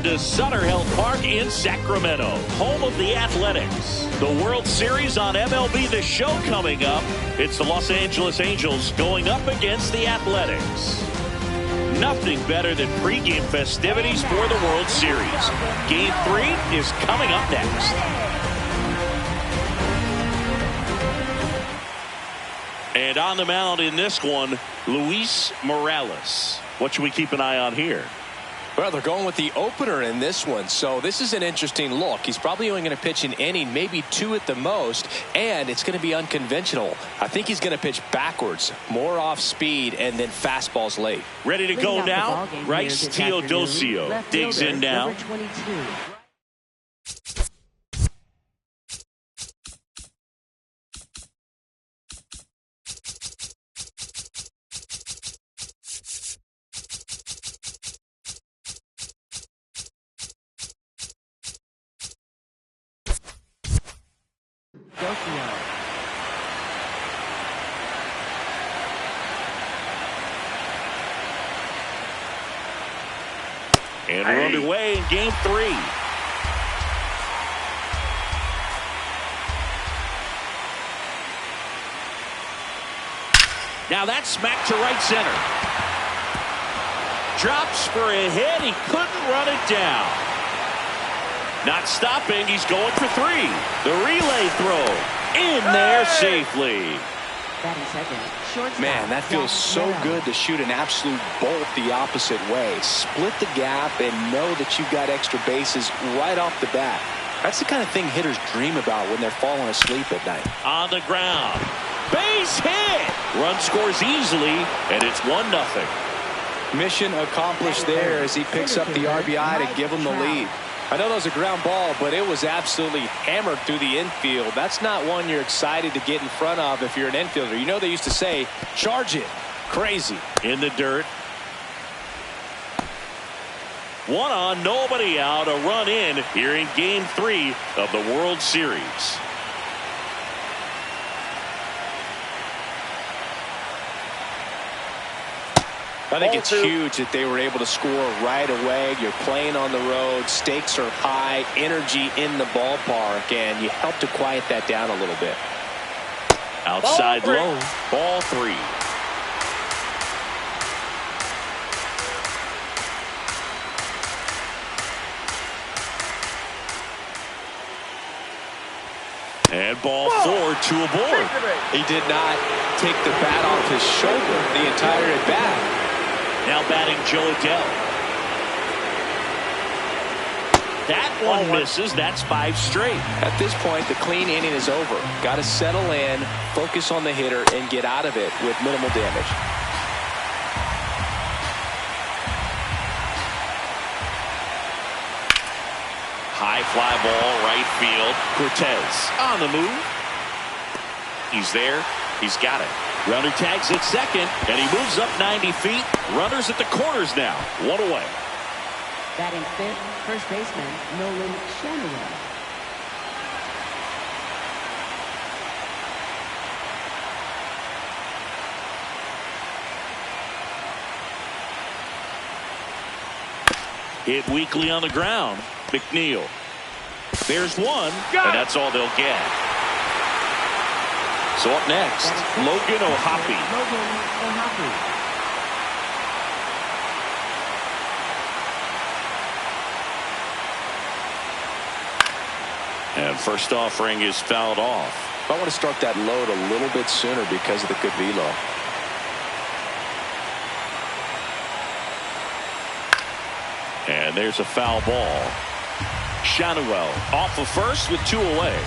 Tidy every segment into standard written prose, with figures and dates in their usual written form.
to Sutter Health Park in Sacramento, home of the Athletics. The World Series on MLB The Show coming up. It's the Los Angeles Angels going up against the Athletics. Nothing better than pregame festivities for the World Series. Game 3 is coming up next. And on the mound in this one, Luis Morales. What should we keep an eye on here? Well, they're going with the opener in this one, so this is an interesting look. He's probably only going to pitch an inning, maybe 2 at the most, and it's going to be unconventional. I think he's going to pitch backwards, more off speed, and then fastballs late. Ready to go now? Rice Teodosio digs in now. And we're underway in Game 3. Now that's smacked to right center. Drops for a hit. He couldn't run it down. Not stopping. He's going for 3. The relay throw in there safely. Man, that feels so good to shoot an absolute bolt the opposite way. Split the gap and know that you've got extra bases right off the bat. That's the kind of thing hitters dream about when they're falling asleep at night. On the ground. Base hit. Run scores easily, and it's 1-0. Mission accomplished there as he picks up the RBI to give him the lead. I know that was a ground ball, but it was absolutely hammered through the infield. That's not one you're excited to get in front of if you're an infielder. You know they used to say, charge it. Crazy. In the dirt. 1 on, nobody out. A run in here in Game 3 of the World Series. I think it's huge that they were able to score right away. You're playing on the road. Stakes are high. Energy in the ballpark. And you help to quiet that down a little bit. Outside low. Ball 3. And ball 4 to a board. He did not take the bat off his shoulder the entire at bat. Now batting Joe Adell. That one misses. That's 5 straight. At this point, the clean inning is over. Got to settle in, focus on the hitter, and get out of it with minimal damage. High fly ball, right field. Cortez on the move. He's there. He's got it. Runner tags at second, and he moves up 90 feet. Runners at the corners now. 1 away. Batting 5th, first baseman, Nolan Shanaway. Hit weakly on the ground. McNeil. There's 1, and that's all they'll get. So up next, Logan O'Hoppe. And first offering is fouled off. I want to start that load a little bit sooner because of the good velo. And there's a foul ball. Shanaway off of first with 2 away.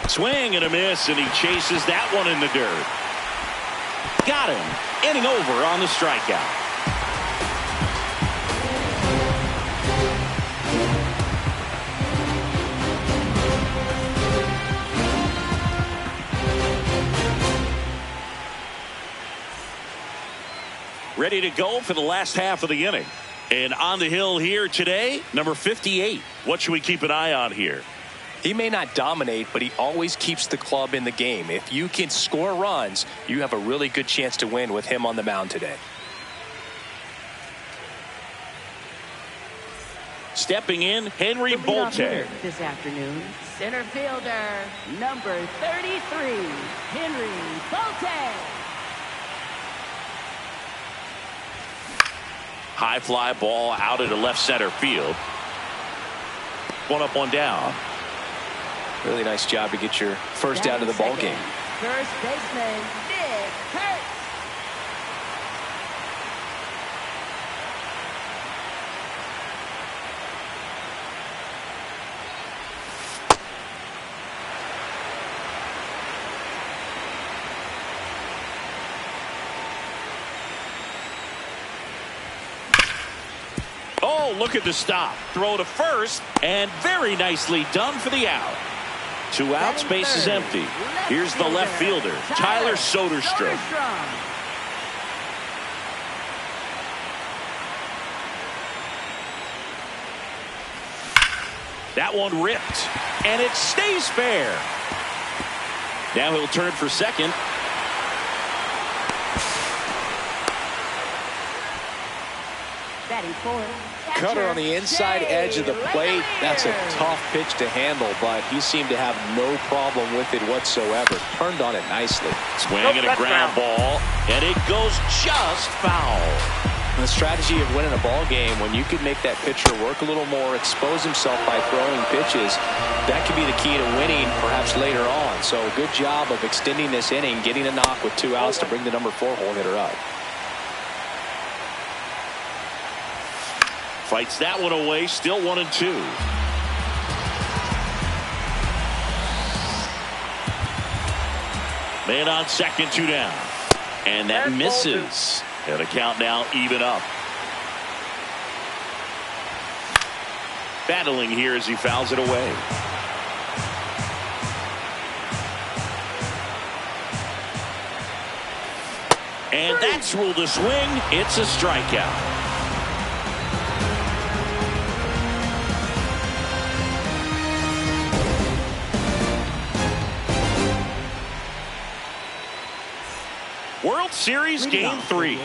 Swing and a miss, and he chases that one in the dirt. Got him. Inning over on the strikeout. Ready to go for the last half of the inning. And on the hill here today, number 58. What should we keep an eye on here? He may not dominate, but he always keeps the club in the game. If you can score runs, you have a really good chance to win with him on the mound today. stepping in, Henry The leadoff Bolte. hitter this afternoon, center fielder, number 33, Henry Bolte. High fly ball out into left center field. One up, one down. Really nice job to get your first out of the ball game. First baseman, Nick Kurtz. Oh, look at the stop. Throw to first, and very nicely done for the out. 2 outs, base is empty. Here's the left fielder, Tyler Soderstrom. That one ripped, and it stays fair. Now he'll turn for second. Batting fourth. Cutter on the inside edge of the plate. That's a tough pitch to handle, but he seemed to have no problem with it whatsoever. Turned on it nicely. Swing and a ground ball, and it goes just foul. The strategy of winning a ball game, when you could make that pitcher work a little more, expose himself by throwing pitches, that could be the key to winning perhaps later on. So good job of extending this inning, getting a knock with 2 outs to bring the number 4 hole hitter up. Fights that one away, still 1-2. Man on second, 2 down. And that misses. And the count now even up. Battling here as he fouls it away. And that's ruled a swing. It's a strikeout. World Series Game 3.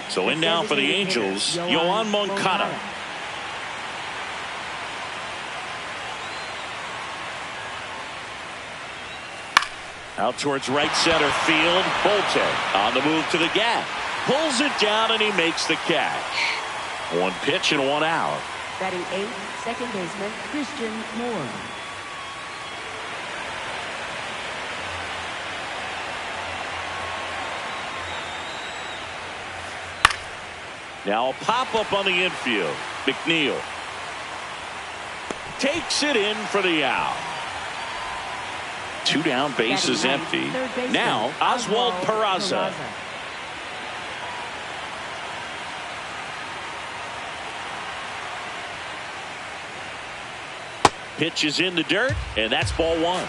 So in now for the Angels, Yoan Moncada. Out towards right center field. Bolte on the move to the gap. Pulls it down and he makes the catch. 1 pitch and 1 out. Batting 8th, second baseman, Christian Moore. Now a pop-up on the infield. McNeil takes it in for the out. 2 down, base is empty. Now Oswald Peraza. Pitch is in the dirt, and that's ball 1.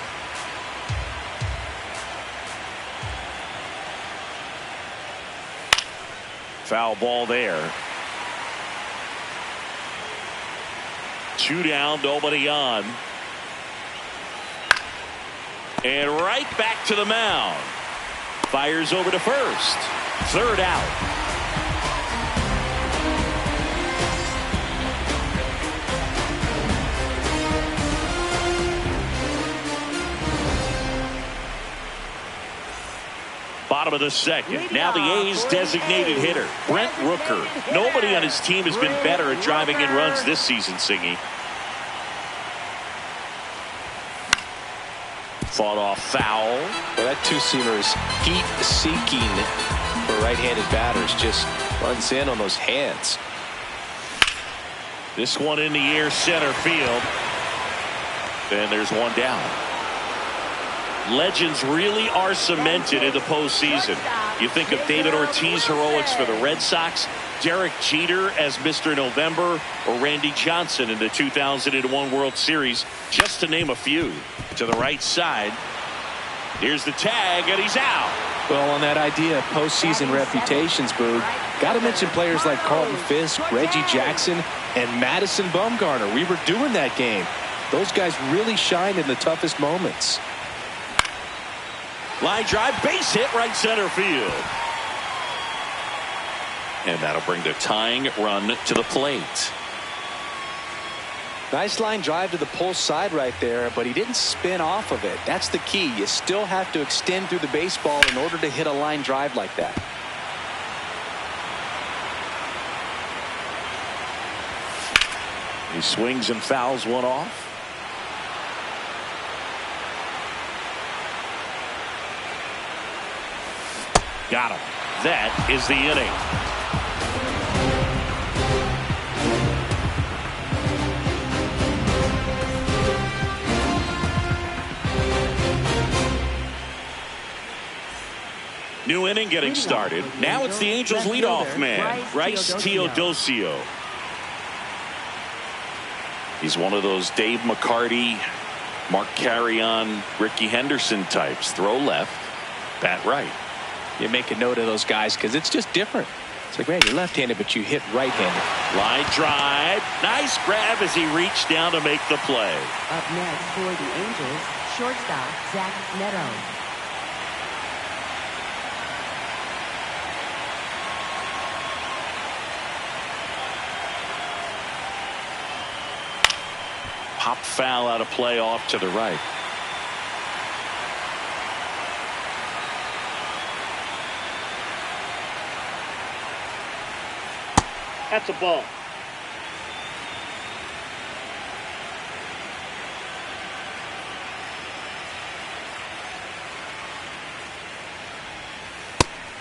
Foul ball there. 2 down, nobody on. And right back to the mound. Fires over to first. 3rd out. Bottom of the second. Now the A's designated hitter, Brent Rooker. Nobody on his team has been better at driving in runs this season, Singy. Fought off foul. Well, that 2-seamer is heat-seeking for right-handed batters. Just runs in on those hands. This one in the air, center field. And there's 1 down. Legends really are cemented in the postseason. You think of David Ortiz heroics for the Red Sox, Derek Jeter as Mr. November, or Randy Johnson in the 2001 World Series, just to name a few. To the right side. Here's the tag, and he's out. Well, on that idea of postseason reputations, Boog, got to mention players like Carlton Fisk, Reggie Jackson, and Madison Bumgarner. We were doing that game. Those guys really shined in the toughest moments. Line drive, base hit, right center field. And that'll bring the tying run to the plate. Nice line drive to the pull side right there, but he didn't spin off of it. That's the key. You still have to extend through the baseball in order to hit a line drive like that. He swings and fouls one off. Got him. That is the inning. New inning getting started. Now it's the Angels leadoff man, Bryce Teodosio. He's one of those Dave McCarty, Mark Carrion, Ricky Henderson types. Throw left, bat right. You make a note of those guys because it's just different. It's like, man, you're left-handed, but you hit right-handed. Line drive. Nice grab as he reached down to make the play. Up next for the Angels, shortstop Zach Neto. Pop foul out of play off to the right. That's a ball.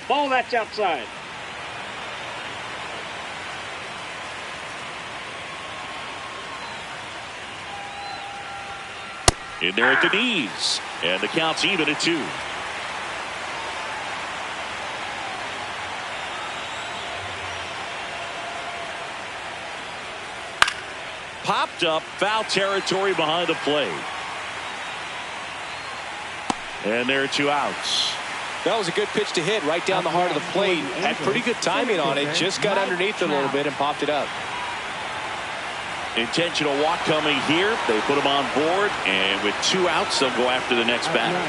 Ball, that's outside. In there at the knees. And the count's even at 2. Popped up, foul territory behind the plate. And there are 2 outs. That was a good pitch to hit right down the heart of the plate. Had pretty good timing on it. Just got underneath it a little bit and popped it up. Intentional walk coming here. They put him on board, and with 2 outs, they'll go after the next batter.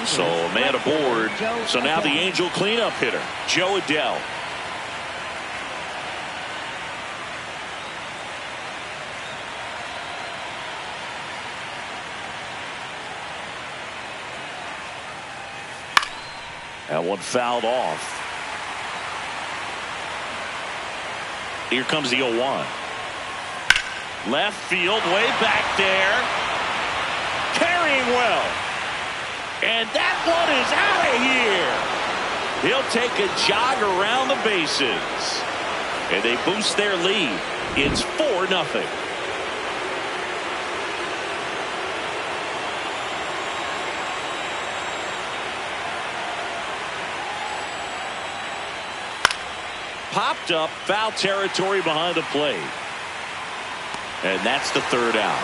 So a man aboard. So now the Angel cleanup hitter, Joe Adell. That one fouled off. Here comes the 0-1. Left field, way back there. Carrying well. And that one is out of here. He'll take a jog around the bases. And they boost their lead. It's 4-0. Popped up, foul territory behind the plate. And that's the 3rd out.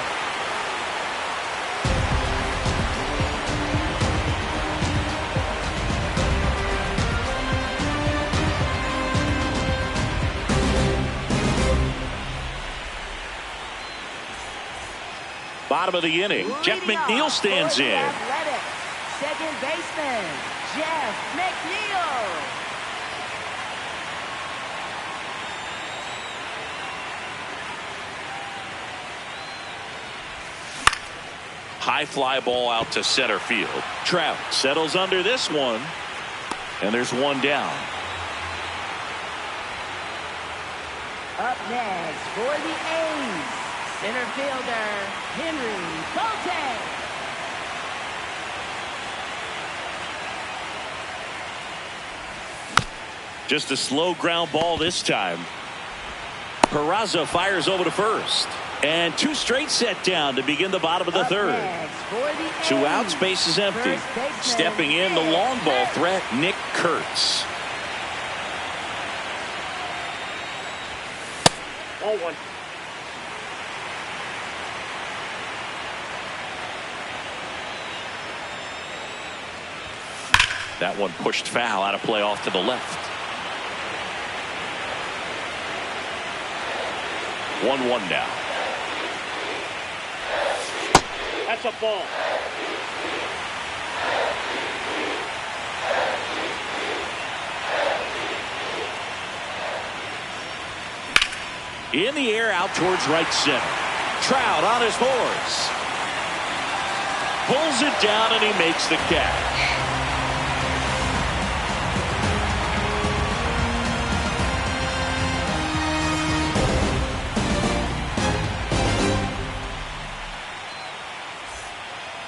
Bottom of the inning, Jeff McNeil stands in. Second baseman, Jeff McNeil. High fly ball out to center field. Trout settles under this one. And there's 1 down. Up next for the A's, center fielder, Henry Bolte. Just a slow ground ball this time. Peraza fires over to first. And 2 straight set down to begin the bottom of the 3rd. 2 outs, base is empty. Stepping in, the long ball threat, Nick Kurtz. 0-1. That one pushed foul out of play off to the left. 1-1 now. That's a ball. In the air, out towards right center. Trout on his horse. Pulls it down and he makes the catch.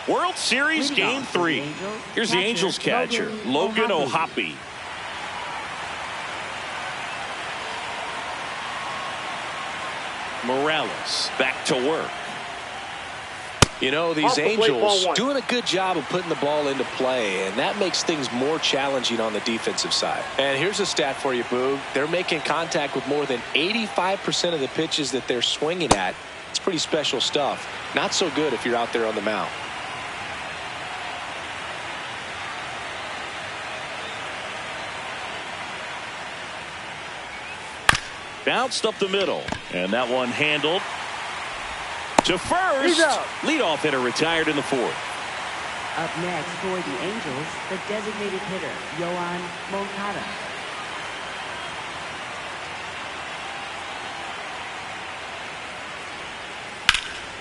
World Series Game 3. Here's the Angels catcher, Logan O'Hoppe. Morales back to work. You know, these Angels doing a good job of putting the ball into play, and that makes things more challenging on the defensive side. And here's a stat for you, Boog. They're making contact with more than 85% of the pitches that they're swinging at. It's pretty special stuff. Not so good if you're out there on the mound. Bounced up the middle, and that one handled to first. Leadoff hitter retired in the fourth. Up next for the Angels, the designated hitter, Yoan Moncada.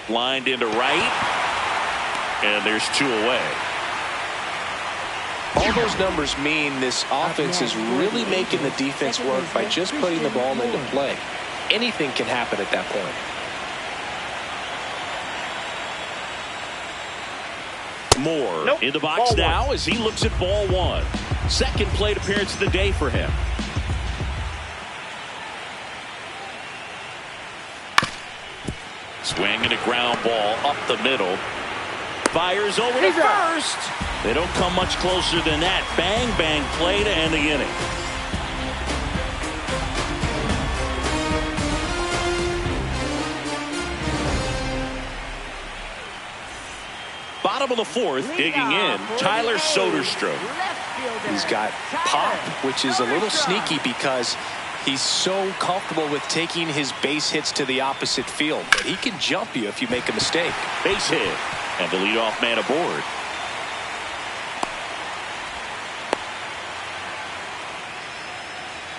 Lined into right, and there's 2 away. All those numbers mean this offense is really making the defense work by just putting the ball into play. Anything can happen at that point. Moore in the box now as he looks at ball 1. Second plate appearance of the day for him. Swinging a ground ball up the middle. Fires over to first. They don't come much closer than that. Bang, bang play to end the inning. Bottom of the fourth, digging in, Tyler Soderstrom. He's got pop, which is a little sneaky because he's so comfortable with taking his base hits to the opposite field. But he can jump you if you make a mistake. Base hit, and the leadoff man aboard.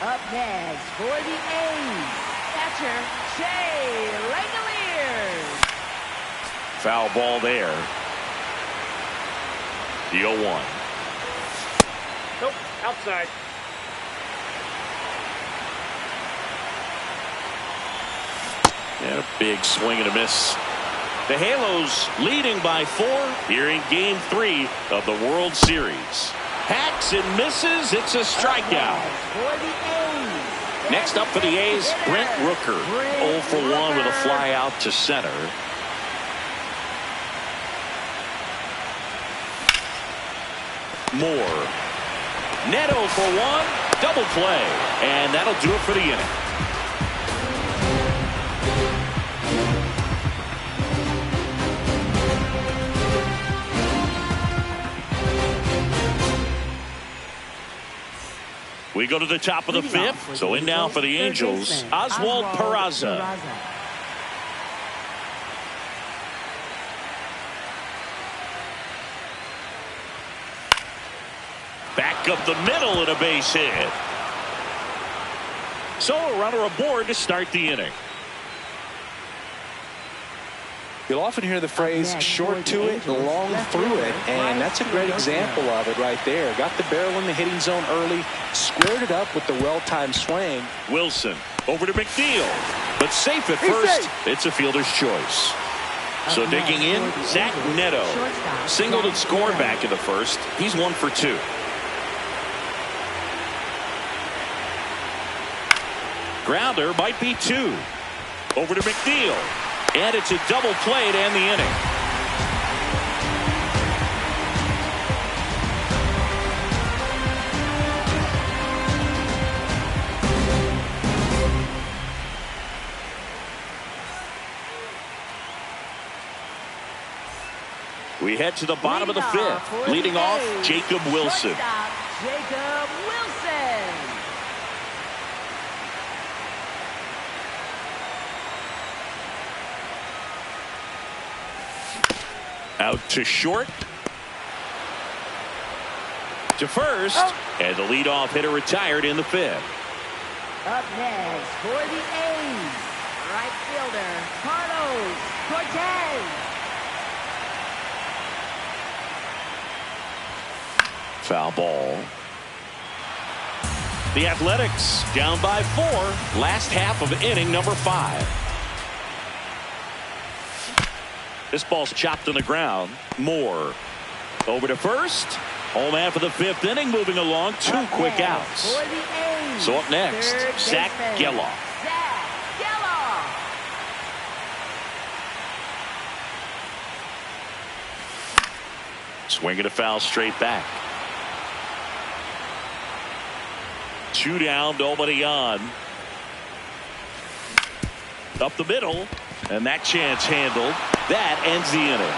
Up next for the A's, catcher Shea Langoliers. Foul ball there. The 0-1. Nope, outside. And a big swing and a miss. The Halos leading by 4 here in Game 3 of the World Series. Hacks and misses. It's a strikeout. Next up for the A's, Brent Rooker. 0 for 1 with a fly out to center. Moore. Neto for 1. Double play. And that'll do it for the inning. We go to the top of the 5th. So in now for the Angels, Oswald Peraza. Back up the middle and a base hit. So a runner aboard to start the inning. You'll often hear the phrase short to it, long through it, and that's a great example of it right there. Got the barrel in the hitting zone early, squared it up with the well-timed swing. Wilson over to McNeil, but safe at first. It's a fielder's choice. So digging in, Zach Neto. Singled and scored back in the first. He's 1 for 2. Grounder might be 2. Over to McNeil. And it's a double play to end the inning. We head to the bottom of the 5th. Leading off, Jacob Wilson. Jacob Wilson. Out to short. To first. And the leadoff hitter retired in the 5th. Up next for the A's, Right fielder, Carlos Cortez. Foul ball. The Athletics down by 4. Last half of inning number 5. This ball's chopped on the ground. Moore over to first. Home half of the 5th inning, moving along. 2 quick outs. So up next, Zach Geloff. Swinging a foul straight back. 2 down, nobody on. Up the middle, and that chance handled. That ends the inning.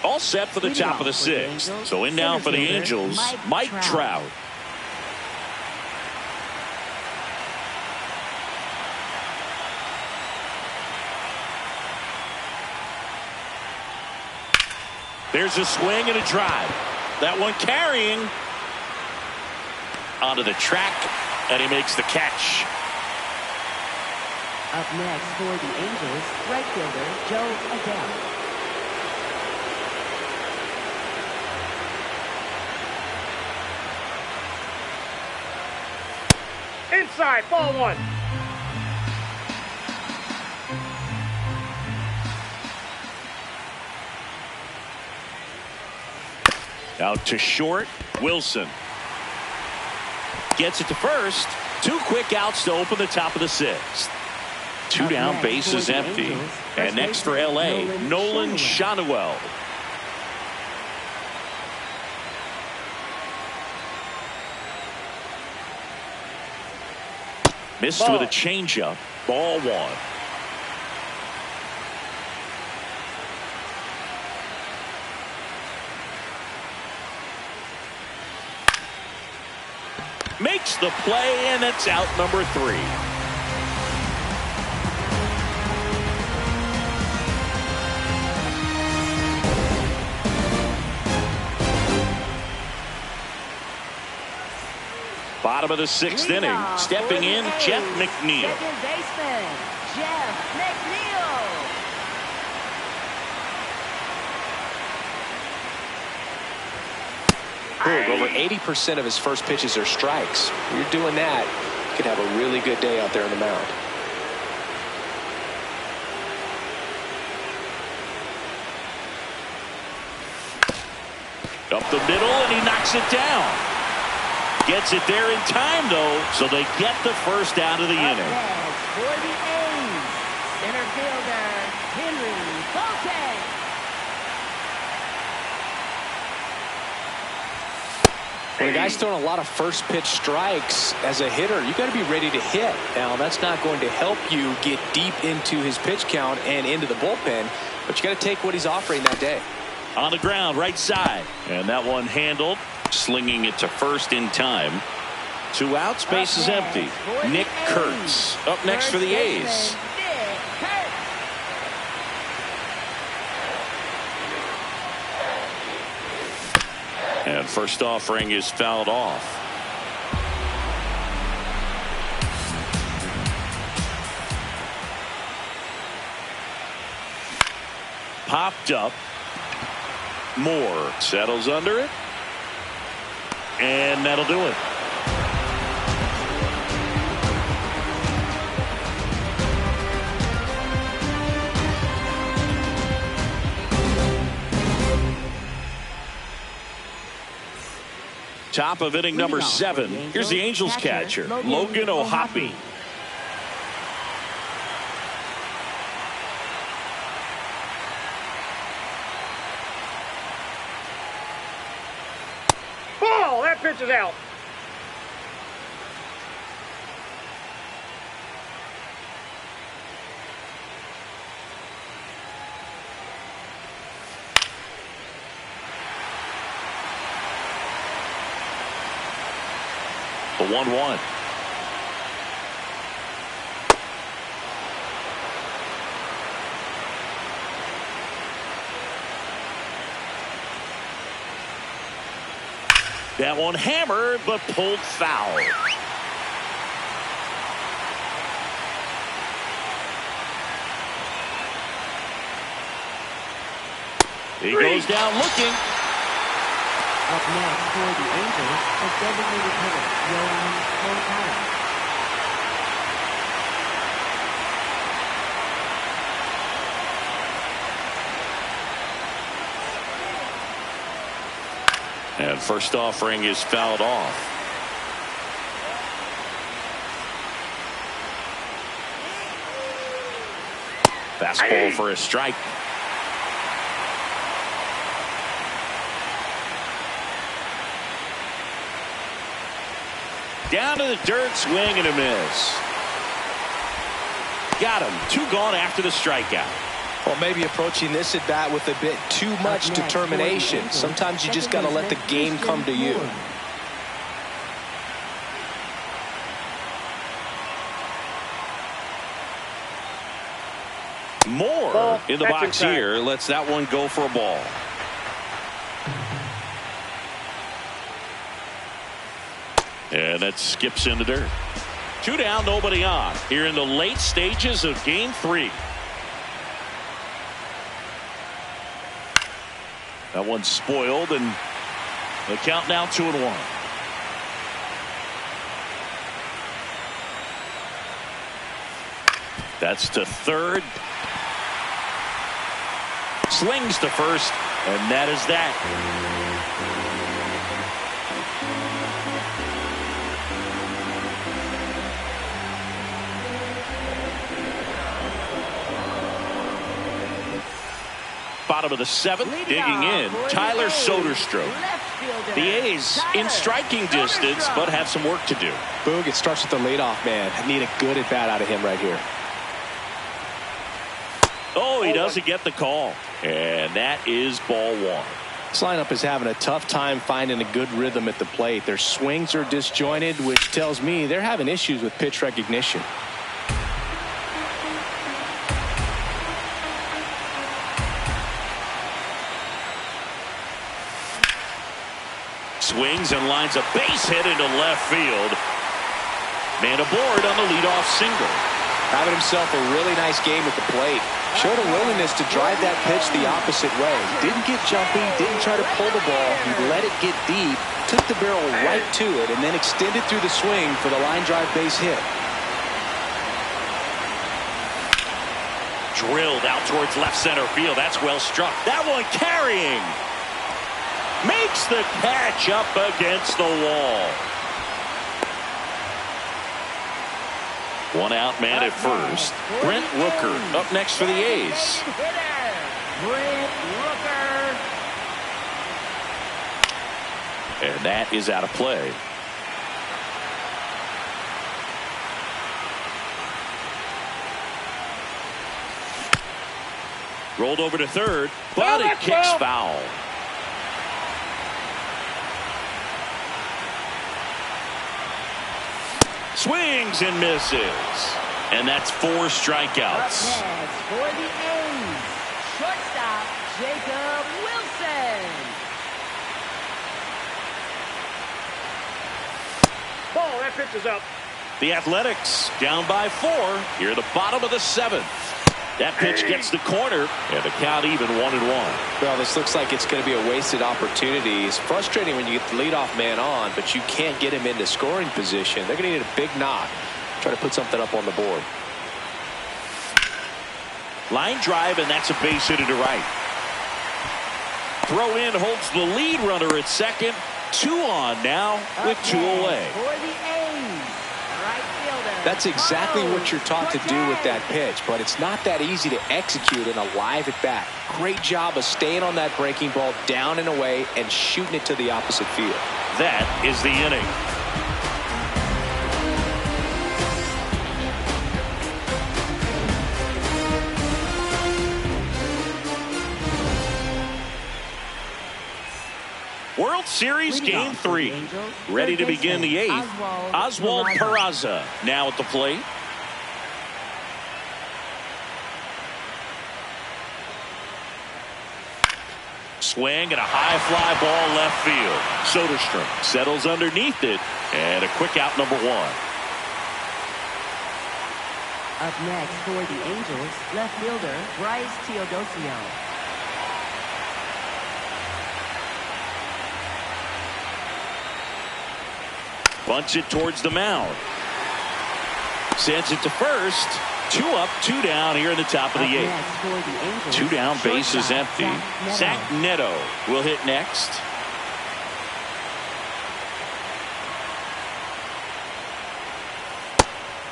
All set for the top of the 6th. So in now for the Angels, Mike Trout. There's a swing and a drive. That one carrying onto the track, and he makes the catch. Up next for the Angels, right fielder Joe Adele. Inside, ball 1. Out to short, Wilson. Gets it to first. 2 quick outs to open the top of the 6th. 2 down, base is empty. And next for LA, Nolan Schanuel. Missed with a changeup. Ball 1. Makes the play, and it's out number 3. Bottom of the 6th inning. Stepping in, Jeff McNeil. Second baseman, Jeff McNeil. Over 80% of his first pitches are strikes. When you're doing that, you could have a really good day out there on the mound. Up the middle, and he knocks it down. Gets it there in time, though, so they get the first out of the inning. For the A's, center fielder Henry Bolton. When a guy's throwing a lot of first pitch strikes as a hitter, you got to be ready to hit. Now, that's not going to help you get deep into his pitch count and into the bullpen, but you got to take what he's offering that day. On the ground, right side. And that one handled. Slinging it to first in time. 2 outs, base is empty. Nick Kurtz up next for the A's. And first offering is fouled off. Popped up. Moore settles under it. And that'll do it. Top of inning number 7. Here's the Angels catcher, Logan O'Hoppe. Ball! That pitch is out. The 1-1. That one hammered, but pulled foul. He goes down looking. Up next for the Angels, the designated hitter, Yoan Moncada. And first offering is fouled off. Fastball for a strike. Down to the dirt, swing and a miss. Got him. 2 gone after the strikeout. Well, maybe approaching this at bat with a bit too much determination. Sometimes you just got to let the game come to you. Moore in the box here. Lets that one go for a ball. And that skips in the dirt. 2 down, nobody on. Here in the late stages of game 3. That one's spoiled, and the count now 2-1. That's to third. Slings to first, and that is that. Bottom of the 7th, digging in, Tyler Soderstrom. The A's in striking distance, but have some work to do. Boog, it starts with the leadoff man. I need a good at bat out of him right here. Oh, he doesn't get the call. And that is ball 1. This lineup is having a tough time finding a good rhythm at the plate. Their swings are disjointed, which tells me they're having issues with pitch recognition. Swings and lines a base hit into left field. Man aboard on the leadoff single. Having himself a really nice game at the plate. Showed a willingness to drive that pitch the opposite way. Didn't get jumpy, didn't try to pull the ball. He let it get deep, took the barrel right to it, and then extended through the swing for the line drive base hit. Drilled out towards left center field. That's well struck. That one carrying. Makes the catch up against the wall. 1 out, man at first. Brent Rooker up next for the A's. Brent Rooker. And that is out of play. Rolled over to third, but it kicks foul. Swings and misses. And that's 4 strikeouts. Up next for the A's, shortstop Jacob Wilson. Ball, that pitch is up. The Athletics down by 4 here at the bottom of the 7th. That pitch gets the corner, and the count even 1-1. Well, this looks like it's going to be a wasted opportunity. It's frustrating when you get the leadoff man on, but you can't get him into scoring position. They're going to need a big knock. Try to put something up on the board. Line drive, and that's a base hit to right. Throw in holds the lead runner at second. 2 on now with 2 away. For the A's, right fielder. That's exactly what you're taught to do with that pitch, but it's not that easy to execute in a live at bat. Great job of staying on that breaking ball down and away and shooting it to the opposite field. That is the inning. World Series Game 3. Ready to begin the 8th. Oswald Peraza now at the plate. swing and a high fly ball left field. Soderstrom settles underneath it, and a quick out, number one. Up next for the Angels, left fielder Bryce Teodosio. Bunts it towards the mound. Sends it to first. 2 up, 2 down here in the top of the 8th. 2 down, base is empty. Zach Neto will hit next.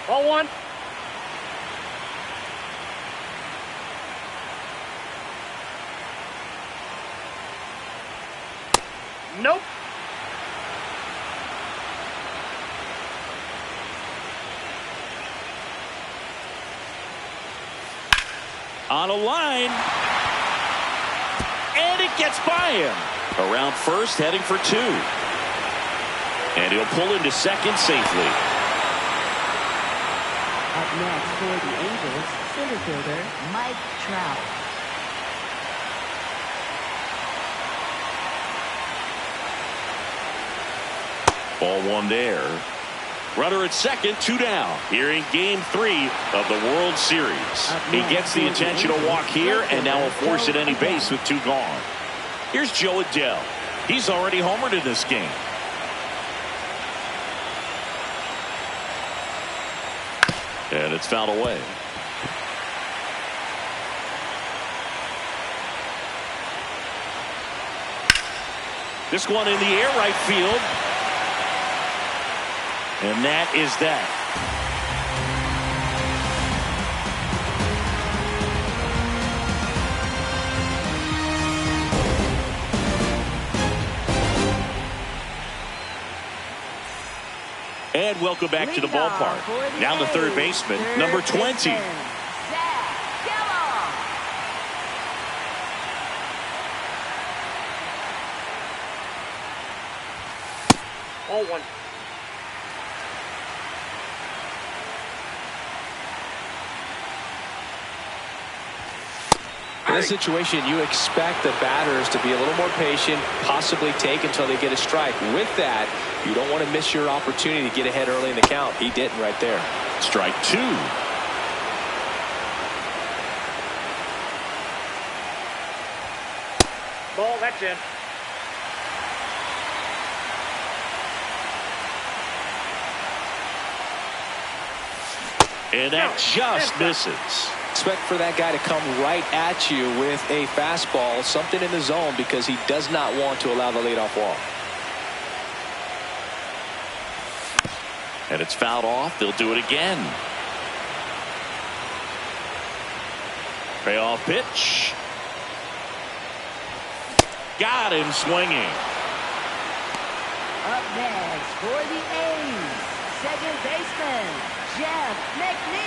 Ball 1. Nope. On a line, and it gets by him. Around first, heading for 2. And he'll pull into second safely. Up next for the Angels, center fielder Mike Trout. Ball 1 there. Runner at second, 2 down. Here in game 3 of the World Series. He gets the intentional walk here, and now will force at any base with 2 gone. Here's Joe Adell. He's already homered in this game. And it's fouled away. This one in the air, right field. And that is that. And welcome back to the ballpark. Now the third baseman, number 20. Ball 1. In this situation, you expect the batters to be a little more patient, possibly take until they get a strike. With that, you don't want to miss your opportunity to get ahead early in the count. He didn't right there. Strike 2. Ball, that's in. And that just misses. Expect for that guy to come right at you with a fastball, something in the zone, because he does not want to allow the leadoff walk. And it's fouled off. They'll do it again. Payoff pitch. Got him swinging. Up next for the A's, second baseman Jeff McNeil.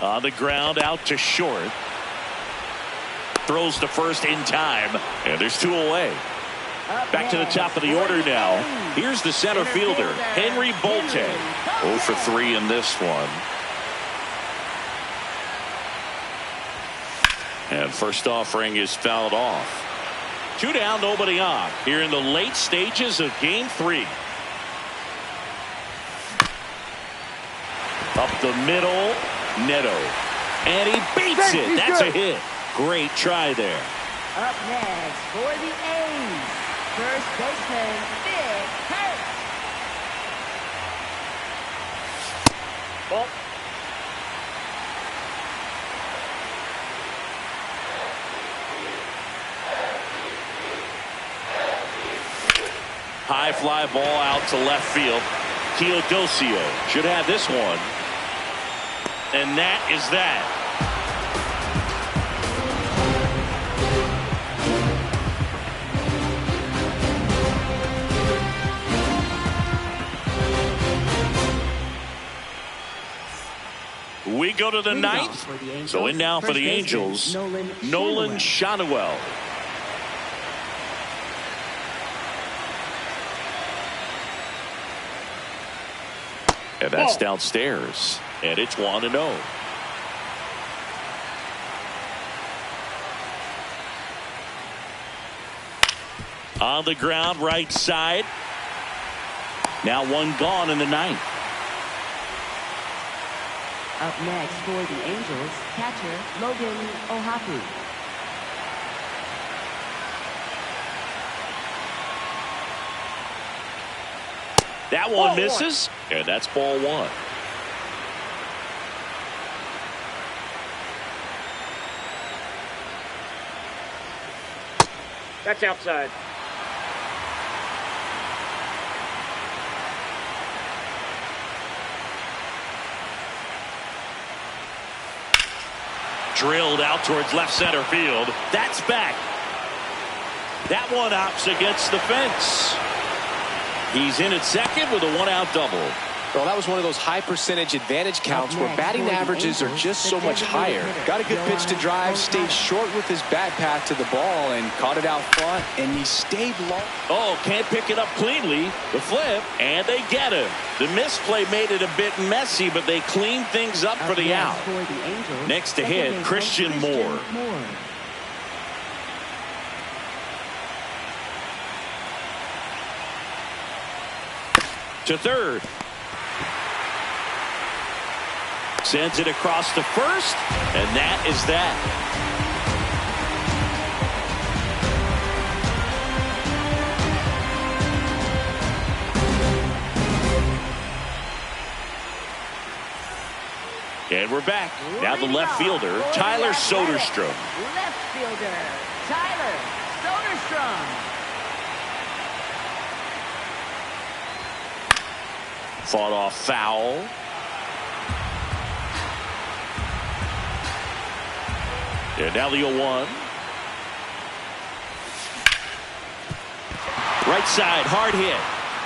On the ground, out to short. Throws to first in time, and there's 2 away. Back to the top of the order now. Here's the center fielder, Henry Bolte. 0 for 3 in this one. And first offering is fouled off. 2 down, nobody on. Here in the late stages of game 3. Up the middle, Neto. And he beats it. That's a hit. Great try there. Up next for the A's, first baseman Vic Hurt. Ball. High fly ball out to left field. Teodosio should have this one. And that is that. We go to the ninth. So in now for the Angels, Nolan Schanuel. And that's downstairs. And it's 1-0. On the ground, right side. Now one gone in the ninth. Up next for the Angels, catcher Logan Ohapu. That one misses, and that's ball one. That's outside. Drilled out towards left center field. That's back. That one opts against the fence. He's in at second with a one-out double. Well, that was one of those high percentage advantage counts where batting averages are just so much higher. Got a good pitch to drive, stayed short with his bat path to the ball, and caught it out front, and he stayed long. Oh, can't pick it up cleanly. The flip, and they get him. The misplay made it a bit messy, but they cleaned things up for the out. Next to hit, Christian Moore. To third. Sends it across to first, and that is that. And we're back. Now the left fielder, Tyler Soderstrom. Left fielder, Tyler Soderstrom. Fought off foul. And now the 0-1. Right side, hard hit.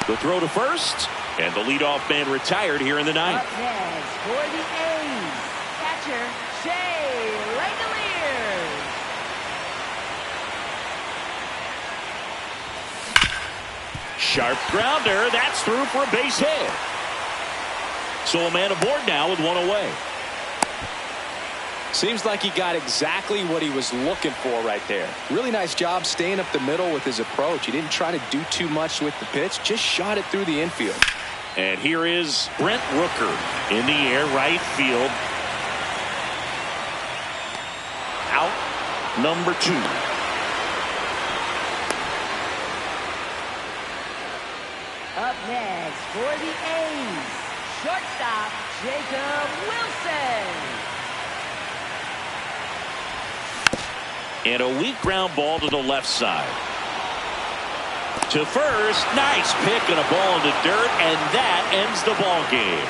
The throw to first, and the leadoff man retired here in the ninth. Up next for the A's, catcher Shea Langoliers. Sharp grounder. That's through for a base hit. So a man aboard now with one away. Seems like he got exactly what he was looking for right there. Really nice job staying up the middle with his approach. He didn't try to do too much with the pitch, just shot it through the infield. And here is Brent Rooker in the air, right field. Out number 2. Up next for the A's, shortstop Jacob Wilson. And a weak ground ball to the left side. To first, nice pick and a ball in the dirt, and that ends the ball game.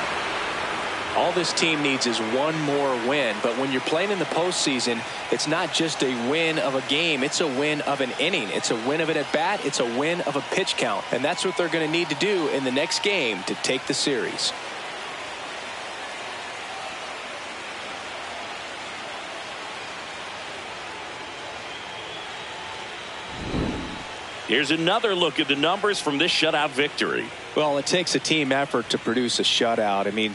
All this team needs is one more win, but when you're playing in the postseason, it's not just a win of a game, it's a win of an inning. It's a win of it at bat, it's a win of a pitch count, and that's what they're going to need to do in the next game to take the series. Here's another look at the numbers from this shutout victory. Well, it takes a team effort to produce a shutout. I mean,